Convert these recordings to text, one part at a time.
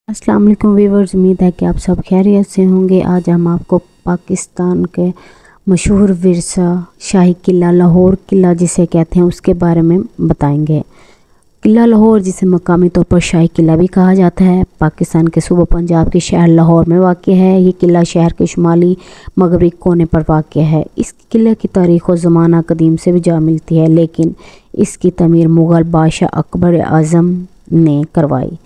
अस्सलाम वालेकुम व्यूअर्स, उम्मीद है कि आप सब खैरियत से होंगे। आज हम आपको पाकिस्तान के मशहूर विरसा शाही किला लाहौर किला जिसे कहते हैं उसके बारे में बताएंगे। किला लाहौर, जिसे मकामी तौर पर शाही किला भी कहा जाता है, पाकिस्तान के सूबा पंजाब के शहर लाहौर में वाक़ है। ये किला शहर के शुमाली मगरबी कोने पर वाक़ है। इस किले की तारीख़ और ज़माना कदीम से भी जा मिलती है, लेकिन इसकी तमीर मुग़ल बादशाह अकबर आज़म ने करवाई,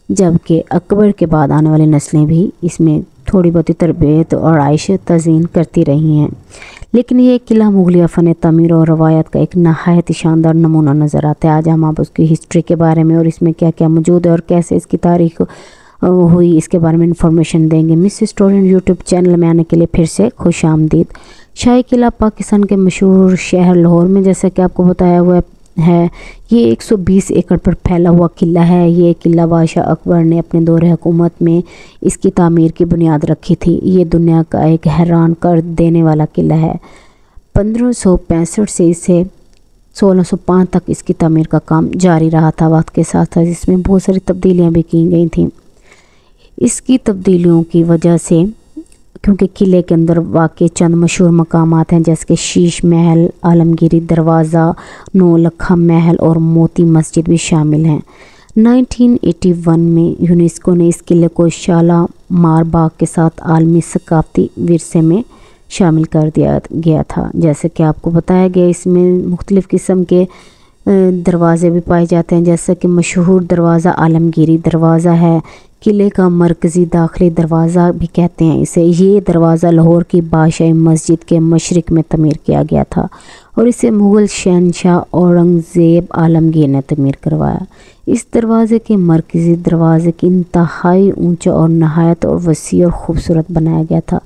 जबकि अकबर के बाद आने वाली नस्लें भी इसमें थोड़ी बहुत तरबियत और आइश तज़ीन करती रही हैं। लेकिन ये किला मुग़लिया फ़न तमीर और रवायत का एक नहायत शानदार नमूना नज़र आता है। आज हम आप उसकी हिस्ट्री के बारे में और इसमें क्या क्या मौजूद है और कैसे इसकी तारीख़ हुई, इसके बारे में इंफॉर्मेशन देंगे। मिस हिस्टोरियन यूट्यूब चैनल में आने के लिए फिर से खुश आमदीद। शाही किला पाकिस्तान के मशहूर शहर लाहौर में, जैसा कि आपको बताया हुआ है, ये 120 एकड़ पर फैला हुआ किला है। ये किला बादशाह अकबर ने अपने दौरे हुकूमत में इसकी तामीर की बुनियाद रखी थी। ये दुनिया का एक हैरान कर देने वाला किला है। 1565 से इसे 1605 तक इसकी तामीर का काम जारी रहा था। वक्त के साथ साथ इसमें बहुत सारी तब्दीलियां भी की गई थीं। इसकी तब्दीलियों की वजह से, क्योंकि किले के अंदर वाक़ई चंद मशहूर मकामात हैं, जैसे कि शीश महल, आलमगीरी दरवाज़ा, नौलखा महल और मोती मस्जिद भी शामिल हैं। 1981 में यूनेस्को ने इस किले को शालामार बाग के साथ आलमी सकाफ़ती विरसे में शामिल कर दिया गया था। जैसे कि आपको बताया गया, इसमें मुख्तलिफ़ किस्म के दरवाज़े भी पाए जाते हैं, जैसे कि मशहूर दरवाज़ा आलमगीरी दरवाज़ा है। किले का मरकज़ी दाखिली दरवाज़ा भी कहते हैं इसे। ये दरवाज़ा लाहौर की बादशाही मस्जिद के मशरिक़ में तमीर किया गया था और इसे मुग़ल शहनशाह औरंगज़ेब आलमगीर ने तमीर करवाया। इस दरवाज़े के मरकज़ी दरवाज़े की इंतहाई ऊंचा और नहायत और वसी और ख़ूबसूरत बनाया गया था,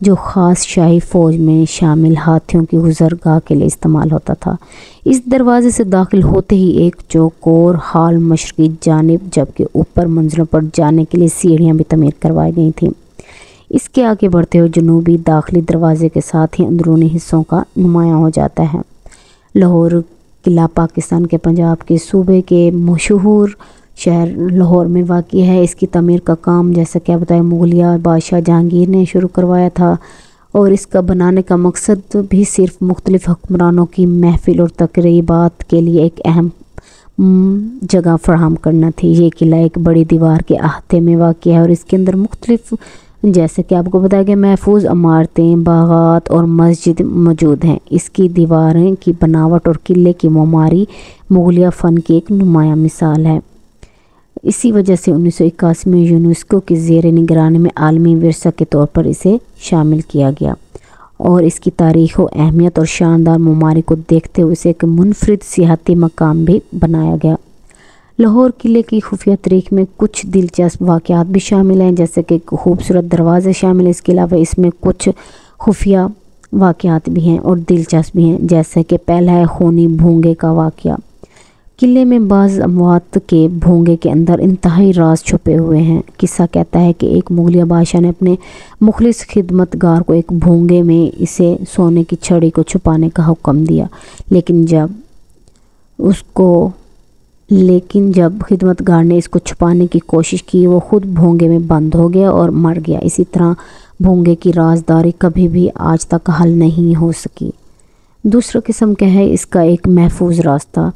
जो ख़ास शाही फ़ौज में शामिल हाथियों की गुज़रगाह के लिए इस्तेमाल होता था। इस दरवाज़े से दाखिल होते ही एक चौकोर हाल मशरक़ी जानिब, जबकि ऊपर मंजिलों पर जाने के लिए सीढ़ियाँ भी तमीर करवाई गई थीं। इसके आगे बढ़ते हुए जनूबी दाखिली दरवाज़े के साथ ही अंदरूनी हिस्सों का नुमायाँ हो जाता है। लाहौर किला पाकिस्तान के पंजाब के सूबे के मशहूर शहर लाहौर में वाक़ है। इसकी तमीर का काम, जैसा कि बताया, मुग़लिया बादशाह जहांगीर ने शुरू करवाया था और इसका बनाने का मकसद भी सिर्फ मुख्तलिफ़ हुक्मरानों की महफ़िल और तक़रीबात के लिए एक अहम जगह फराहम करना थी। ये किला एक बड़ी दीवार के अहाते में वाक़ है और इसके अंदर मुख्तलिफ़, जैसे कि आपको बताया गया, महफूज इमारतें, बागात और मस्जिद मौजूद हैं। इसकी दीवारें की बनावट और किले की ममारी मुग़लिया फ़न की एक नुमाया मिसाल है। इसी वजह से 1981 में यूनेस्को की ज़ेर निगरानी में आलमी विरसा के तौर पर इसे शामिल किया गया और इसकी तारीख़ व अहमियत और शानदार ममारी को देखते हुए इसे एक मुनफरिद सियाहती मकाम भी बनाया गया। लाहौर किले की खुफिया तारीख़ में कुछ दिलचस्प वाक़यात भी शामिल हैं, जैसे कि खूबसूरत दरवाज़े शामिल हैं। इसके अलावा इसमें कुछ खुफिया वाक़यात भी हैं और दिलचस्प भी हैं, जैसे कि पहला है खूनी भोंगे का वाक़या। किले में बाज़ अमवात के भोंगे के अंदर इंतहाई राज छुपे हुए हैं। किस्सा कहता है कि एक मुग़लिया बादशाह ने अपने मुखलिस खिदमतगार को एक भोंगे में इसे सोने की छड़ी को छुपाने का हुक्म दिया, लेकिन जब खिदमतगार ने इसको छुपाने की कोशिश की, वो खुद भोंगे में बंद हो गया और मर गया। इसी तरह भोंगे की राजदारी कभी भी आज तक हल नहीं हो सकी। दूसरा किस्म क्या है, इसका एक महफूज रास्ता।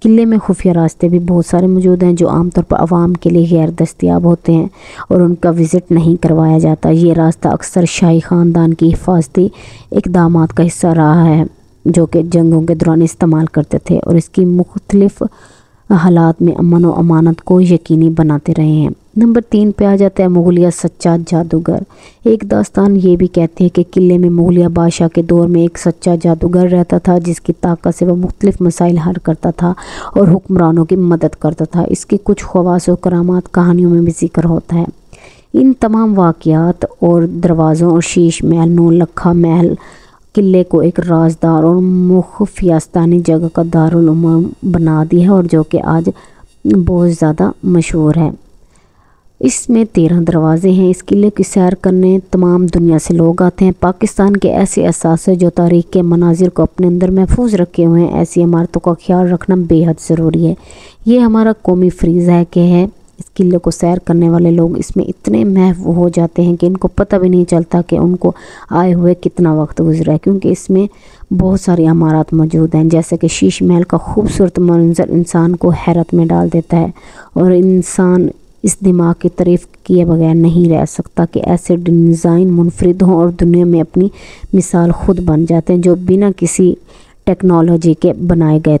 किले में खुफिया रास्ते भी बहुत सारे मौजूद हैं, जो आमतौर पर आवाम के लिए गैर दस्तयाब होते हैं और उनका विज़िट नहीं करवाया जाता। ये रास्ता अक्सर शाही ख़ानदान की हिफाजती इक़दामात का हिस्सा रहा है, जो कि जंगों के दौरान इस्तेमाल करते थे और इसकी मुख्तलिफ़ हालात में अमन व अमानत को यकीनी बनाते रहे हैं। नंबर 3 पे आ जाता है मुग़लिया सच्चा जादूगर। एक दास्तान ये भी कहती है कि किले में मुग़लिया बादशाह के दौर में एक सच्चा जादूगर रहता था, जिसकी ताकत से वह मुख्तलिफ़ मसाइल हल करता था और हुक्मरानों की मदद करता था। इसकी कुछ ख़वास व करामात कहानियों में भी ज़िक्र होता है। इन तमाम वाक़यात और दरवाज़ों और शीश महल, नौलखा महल किले को एक राजदार और मुख्फियास्तानी जगह का दारुल उमूम बना दिया है और जो कि आज बहुत ज़्यादा मशहूर है। इसमें 13 दरवाज़े हैं। इस किले की सैर करने तमाम दुनिया से लोग आते हैं। पाकिस्तान के ऐसे असासे जो तारीख़ के मनाजिर को अपने अंदर महफूज रखे हुए हैं, ऐसी इमारतों का ख्याल रखना बेहद ज़रूरी है। ये हमारा कौमी फ़रीज़ा है اس قلعے کو سیر کرنے والے لوگ اس میں اتنے محو ہو جاتے ہیں کہ ان کو پتہ بھی نہیں چلتا کہ ان کو آئے ہوئے کتنا وقت گزرا ہے، کیونکہ اس میں بہت ساری عمارات موجود ہیں، جیسے کہ شیش محل کا خوبصورت منظر انسان کو حیرت میں ڈال دیتا ہے، اور انسان اس دماغ کی تعریف کیے بغیر نہیں رہ سکتا کہ ایسے ڈیزائن منفرد ہوں اور دنیا میں اپنی مثال خود بن جاتے ہیں، جو بنا کسی ٹیکنالوجی کے بنائے گئے